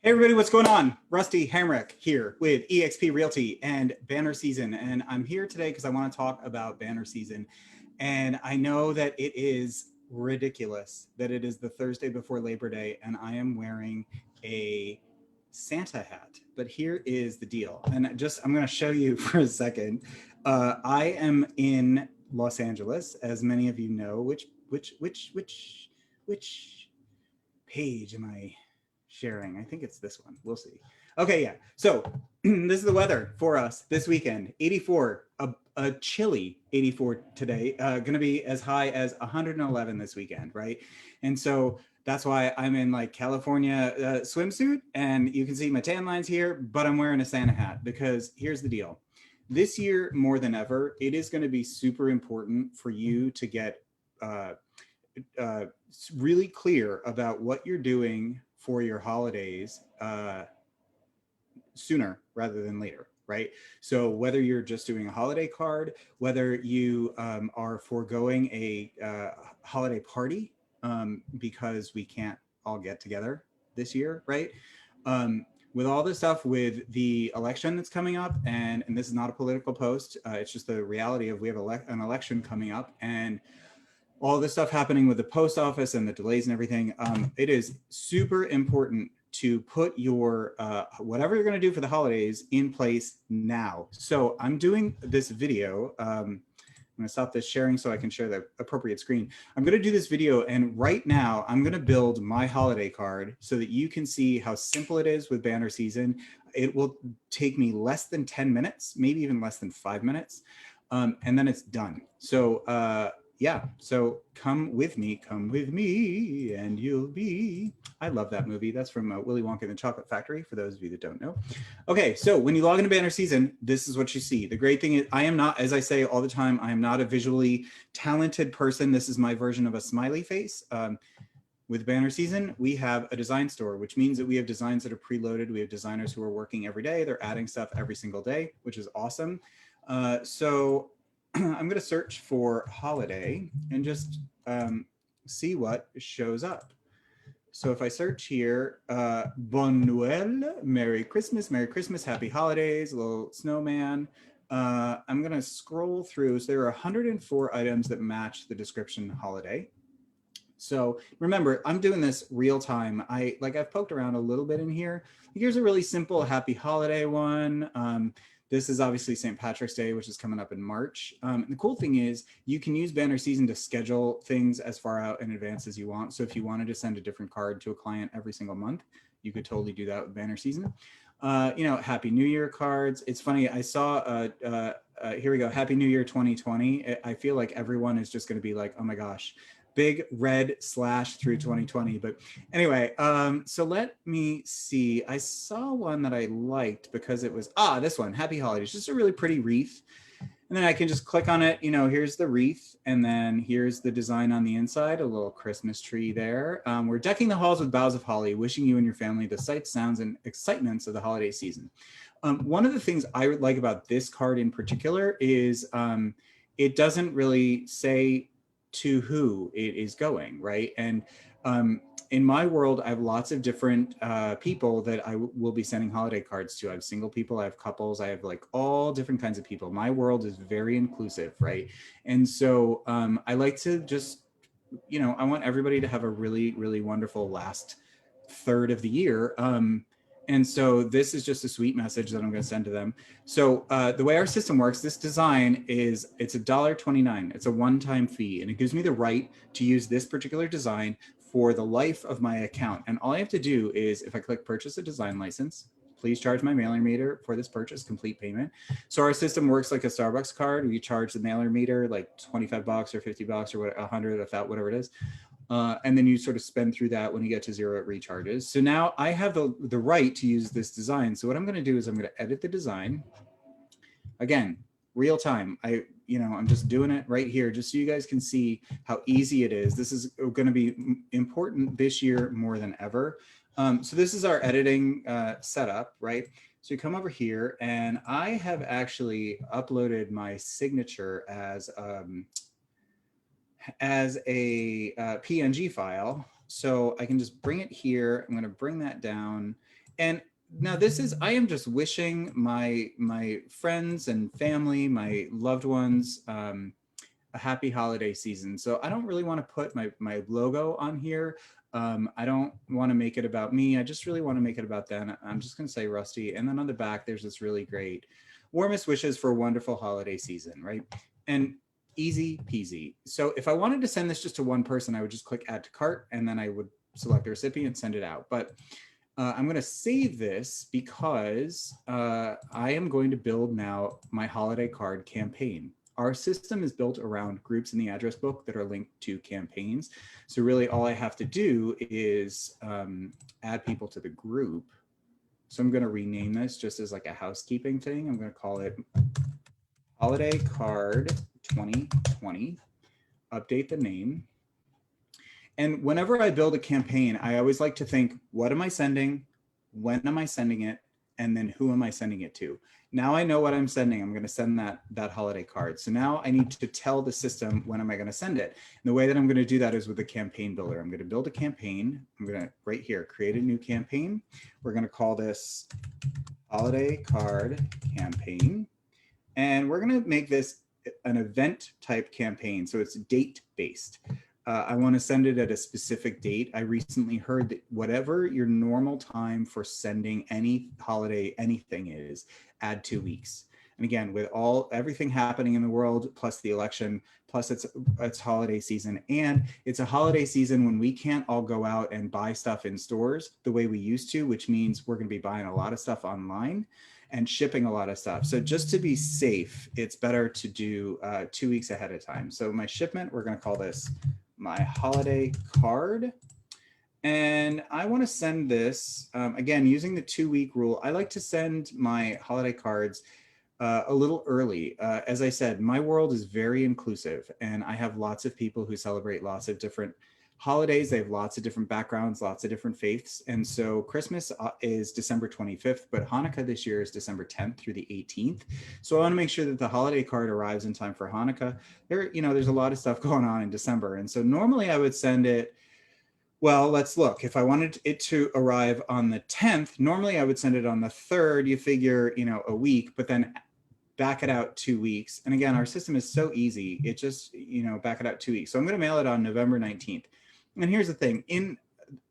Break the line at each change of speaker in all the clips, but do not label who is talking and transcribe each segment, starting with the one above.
Hey everybody, what's going on? Rusty Hamrick here with eXp Realty and Banner Season. And I'm here today because I want to talk about Banner Season. And I know that it is ridiculous that it is the Thursday before Labor Day and I am wearing a Santa hat. But here is the deal. And I'm going to show you for a second. I am in Los Angeles, as many of you know. Which page am I sharing? I think it's this one. We'll see. Okay, yeah. So this is the weather for us this weekend. 84, a chilly 84 today. Going to be as high as 111 this weekend, right? And so that's why I'm in like California swimsuit, and you can see my tan lines here, but I'm wearing a Santa hat because here's the deal. This year, more than ever, it is going to be super important for you to get uh, really clear about what you're doing for your holidays sooner rather than later, right? So whether you're just doing a holiday card, whether you are foregoing a holiday party because we can't all get together this year, right? With all this stuff with the election that's coming up, and this is not a political post, it's just the reality of we have an election coming up, and all this stuff happening with the post office and the delays and everything, it is super important to put your whatever you're going to do for the holidays in place now. So I'm doing this video. I'm going to stop this sharing so I can share the appropriate screen. I'm going to do this video, and right now I'm going to build my holiday card so that you can see how simple it is with Banner Season. It will take me less than 10 minutes, maybe even less than 5 minutes, and then it's done. So yeah, so come with me, and you'll be. I love that movie. That's from Willy Wonka and the Chocolate Factory, for those of you that don't know. Okay, so when you log into Banner Season, this is what you see. The great thing is I am not, as I say all the time, I am not a visually talented person. This is my version of a smiley face. With Banner Season, we have a design store, which means that we have designs that are preloaded. We have designers who are working every day. They're adding stuff every single day, which is awesome. So I'm going to search for holiday and just see what shows up. So if I search here, Bon Noël, Merry Christmas, Happy Holidays, a little snowman. I'm going to scroll through. So there are 104 items that match the description holiday. So remember, I'm doing this real time. I've poked around a little bit in here. Here's a really simple happy holiday one. This is obviously St. Patrick's Day, which is coming up in March. And the cool thing is you can use Banner Season to schedule things as far out in advance as you want. So if you wanted to send a different card to a client every single month, you could totally do that with Banner Season. Happy New Year cards. It's funny, I saw, here we go, Happy New Year 2020. I feel like everyone is just gonna be like, oh my gosh, big red slash through 2020. But anyway, so let me see. I saw one that I liked because it was, this one, Happy Holidays, just a really pretty wreath. And then I can just click on it. Here's the wreath, and then here's the design on the inside, a little Christmas tree there. We're decking the halls with boughs of holly, wishing you and your family the sights, sounds, and excitements of the holiday season. One of the things I like about this card in particular is it doesn't really say to who it is going, right? And in my world, I have lots of different people that I will be sending holiday cards to. I have single people, I have couples, I have like all different kinds of people. My world is very inclusive, right? And so I like to just, I want everybody to have a really, really wonderful last third of the year. And so this is just a sweet message that I'm going to send to them. So the way our system works, this design it's $1.29. It's a one-time fee, and it gives me the right to use this particular design for the life of my account. And all I have to do is, if I click purchase a design license, please charge my mailer meter for this purchase, complete payment. So our system works like a Starbucks card. We charge the mailer meter like $25 or $50 or 100, whatever it is. And then you sort of spend through that. When you get to zero, it recharges. So now I have the right to use this design. So what I'm going to do is I'm going to edit the design. Again, real time. I'm just doing it right here just so you guys can see how easy it is. This is going to be important this year more than ever. So this is our editing setup, right? So you come over here, and I have actually uploaded my signature as a PNG file. So I can just bring it here. I'm going to bring that down, And now this is, I am just wishing my friends and family, my loved ones, a happy holiday season. So I don't really want to put my logo on here. I don't want to make it about me. I just really want to make it about them. I'm just going to say Rusty. And then on the back, there's this really great warmest wishes for a wonderful holiday season, right? And easy peasy. So if I wanted to send this just to one person, I would just click add to cart and then I would select the recipient, send it out. But I'm going to save this because I am going to build now my holiday card campaign. Our system is built around groups in the address book that are linked to campaigns. So really all I have to do is add people to the group. So I'm going to rename this just as like a housekeeping thing. I'm going to call it Holiday Card 2020, update the name. And whenever I build a campaign, I always like to think, what am I sending? When am I sending it? And then who am I sending it to? Now I know what I'm sending. I'm going to send that holiday card. So now I need to tell the system when am I going to send it. And the way that I'm going to do that is with the campaign builder. I'm going to build a campaign. I'm going to, right here, create a new campaign. We're going to call this holiday card campaign. And we're going to make this an event type campaign. So it's date based. I want to send it at a specific date. I recently heard that whatever your normal time for sending any holiday anything is, add 2 weeks. And again, with everything happening in the world, plus the election, plus it's holiday season, and it's a holiday season when we can't all go out and buy stuff in stores the way we used to, which means we're going to be buying a lot of stuff online and shipping a lot of stuff. So just to be safe, it's better to do 2 weeks ahead of time. So my shipment, we're going to call this my holiday card. And I want to send this, again, using the 2-week rule. I like to send my holiday cards a little early. As I said, my world is very inclusive and I have lots of people who celebrate lots of different holidays. They have lots of different backgrounds, lots of different faiths. And so Christmas is December 25th, but Hanukkah this year is December 10th through the 18th. So I want to make sure that the holiday card arrives in time for Hanukkah. There's a lot of stuff going on in December. And so normally I would send it, well, let's look. If I wanted it to arrive on the 10th, normally I would send it on the 3rd. You figure, a week, but then back it out 2 weeks. And again, our system is so easy. It just, back it out 2 weeks. So I'm going to mail it on November 19th. And here's the thing, in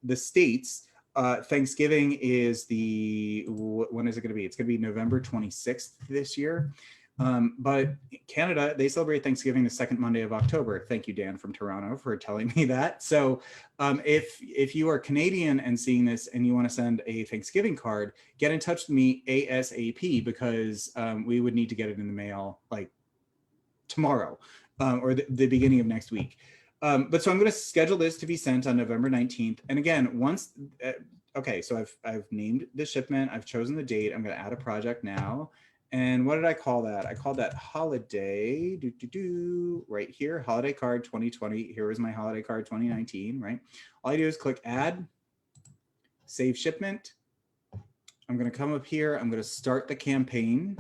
the States, Thanksgiving is when is it going to be? It's going to be November 26th this year. But Canada, they celebrate Thanksgiving the second Monday of October. Thank you, Dan from Toronto, for telling me that. So if you are Canadian and seeing this and you want to send a Thanksgiving card, get in touch with me ASAP because we would need to get it in the mail like tomorrow or the beginning of next week. But so I'm going to schedule this to be sent on November 19th. And again, okay, so I've named the shipment. I've chosen the date. I'm going to add a project now. And what did I call that? I called that holiday, right here, holiday card 2020. Here was my holiday card 2019, right? All I do is click add, save shipment. I'm going to come up here. I'm going to start the campaign,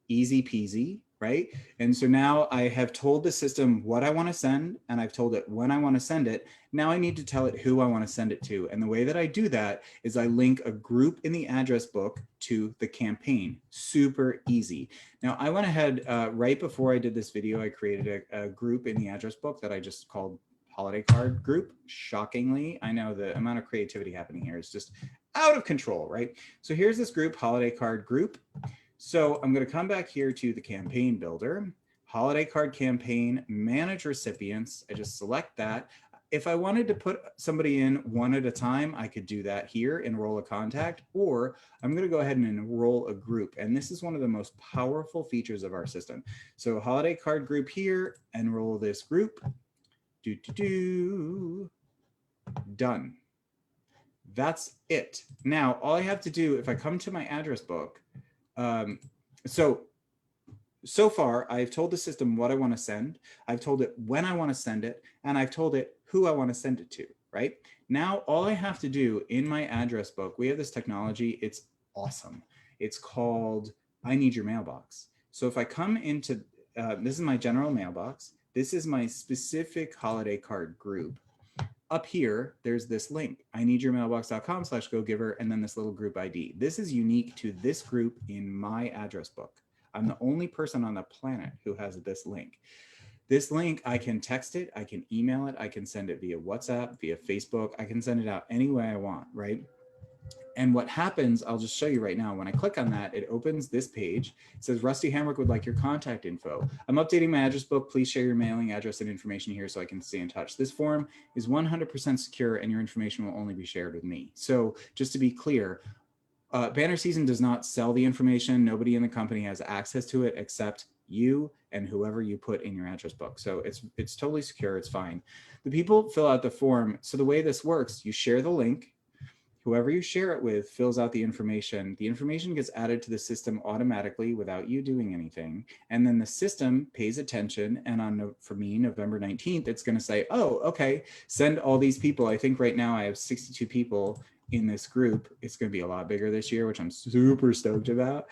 easy peasy. Right? And so now I have told the system what I want to send and I've told it when I want to send it. Now I need to tell it who I want to send it to. And the way that I do that is I link a group in the address book to the campaign. Super easy. Now I went ahead right before I did this video, I created a group in the address book that I just called holiday card group. Shockingly, I know the amount of creativity happening here is just out of control, right? So here's this group, holiday card group. So I'm going to come back here to the campaign builder, holiday card campaign, manage recipients. I just select that. If I wanted to put somebody in one at a time, I could do that here, enroll a contact, or I'm going to go ahead and enroll a group. And this is one of the most powerful features of our system. So holiday card group here, enroll this group, done. That's it. Now, all I have to do, if I come to my address book, so far, I've told the system what I want to send. I've told it when I want to send it, and I've told it who I want to send it to, right? Now, all I have to do in my address book, we have this technology. It's awesome. It's called I Need Your Mailbox. So if I come into, this is my general mailbox. This is my specific holiday card group. up here, there's this link, ineedyourmailbox.com/go-giver, and then this little group ID. This is unique to this group in my address book. I'm the only person on the planet who has this link. This link, I can text it, I can email it, I can send it via WhatsApp, via Facebook, I can send it out any way I want, right? And what happens, I'll just show you right now. When I click on that, it opens this page. It says, Rusty Hamrick would like your contact info. I'm updating my address book. Please share your mailing address and information here so I can stay in touch. This form is 100% secure and your information will only be shared with me. So just to be clear, Banner Season does not sell the information. Nobody in the company has access to it except you and whoever you put in your address book. So it's totally secure. It's fine. The people fill out the form. So the way this works, you share the link. Whoever you share it with fills out the information. The information gets added to the system automatically without you doing anything. And then the system pays attention. And for me, November 19th, it's going to say, oh, okay, send all these people. I think right now I have 62 people in this group. It's going to be a lot bigger this year, which I'm super stoked about.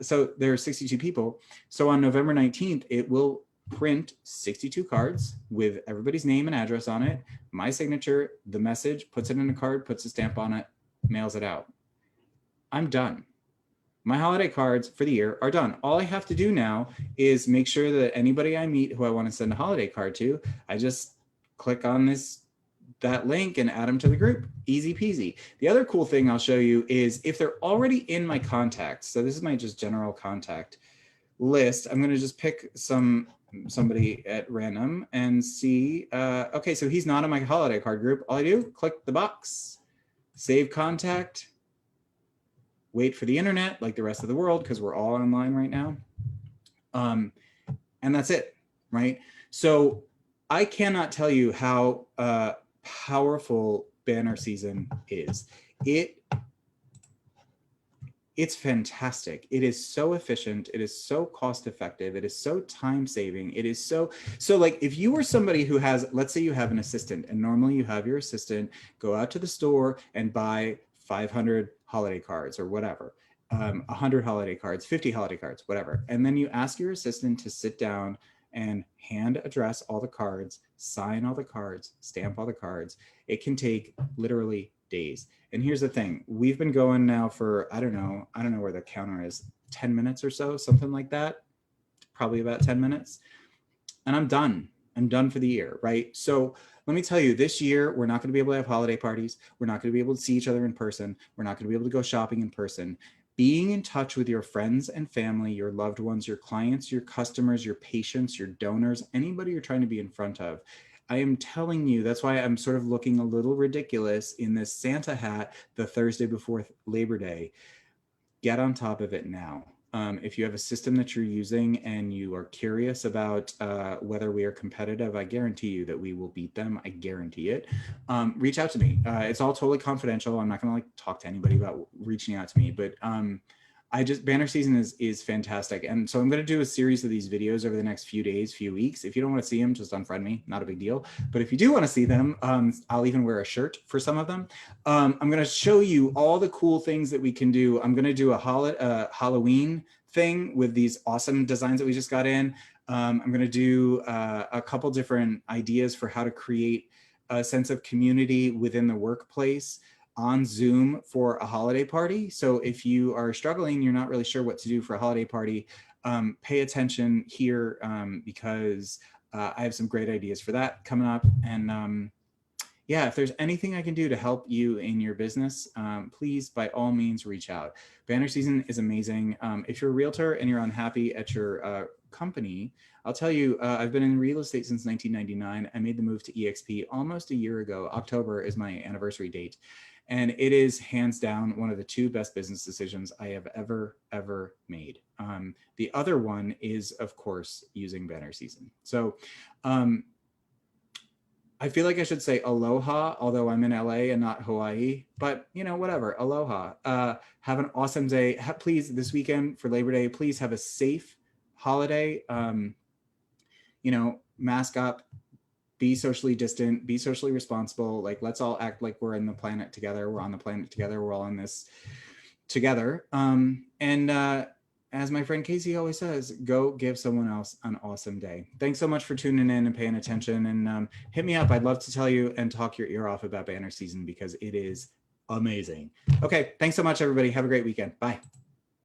So there are 62 people. So on November 19th, it will print 62 cards with everybody's name and address on it, my signature, the message, puts it in a card, puts a stamp on it, mails it out. I'm done. My holiday cards for the year are done. All I have to do now is make sure that anybody I meet who I want to send a holiday card to, I just click on that link and add them to the group. Easy peasy. The other cool thing I'll show you is if they're already in my contacts, so this is my just general contact list, I'm going to just pick somebody at random and see, okay, so he's not in my holiday card group. All I do, click the box, save contact, wait for the internet like the rest of the world because we're all online right now. And that's it, right? So I cannot tell you how powerful Banner Season is. It's fantastic. It is so efficient. It is so cost effective. It is so time saving. It is so like if you were somebody who has, let's say you have an assistant and normally you have your assistant go out to the store and buy 500 holiday cards or whatever, 100 holiday cards, 50 holiday cards, whatever. And then you ask your assistant to sit down and hand address all the cards, sign all the cards, stamp all the cards. It can take literally days. And here's the thing, we've been going now for, I don't know where the counter is, 10 minutes or so, something like that, probably about 10 minutes. And I'm done for the year, right? So let me tell you, this year, we're not gonna be able to have holiday parties. We're not gonna be able to see each other in person. We're not gonna be able to go shopping in person. Being in touch with your friends and family, your loved ones, your clients, your customers, your patients, your donors, anybody you're trying to be in front of, I am telling you, that's why I'm sort of looking a little ridiculous in this Santa hat the Thursday before Labor Day. Get on top of it now. If you have a system that you're using and you are curious about whether we are competitive, I guarantee you that we will beat them. I guarantee it. Reach out to me. It's all totally confidential. I'm not going to talk to anybody about reaching out to me, but Banner Season is fantastic. And so I'm going to do a series of these videos over the next few days, few weeks. If you don't want to see them, just unfriend me, not a big deal. But if you do want to see them, I'll even wear a shirt for some of them. I'm going to show you all the cool things that we can do. I'm going to do a Halloween thing with these awesome designs that we just got in. I'm going to do a couple different ideas for how to create a sense of community within the workplace on Zoom for a holiday party. So if you are struggling, you're not really sure what to do for a holiday party, pay attention here because I have some great ideas for that coming up. And yeah, if there's anything I can do to help you in your business, please, by all means, reach out. Banner Season is amazing. If you're a realtor and you're unhappy at your company, I'll tell you, I've been in real estate since 1999. I made the move to EXP almost a year ago. October is my anniversary date. And it is hands down one of the two best business decisions I have ever made. The other one is, of course, using Banner Season. So I feel like I should say aloha, although I'm in LA and not Hawaii, but you know, whatever, aloha. Have an awesome day. Please, this weekend for Labor Day, please have a safe holiday. You know, mask up, be socially distant, be socially responsible. Like, let's all act like we're in the planet together. We're on the planet together. We're all in this together. as my friend Casey always says, go give someone else an awesome day. Thanks so much for tuning in and paying attention. And hit me up. I'd love to tell you and talk your ear off about banner season because it is amazing. Okay, thanks so much, everybody. Have a great weekend. Bye.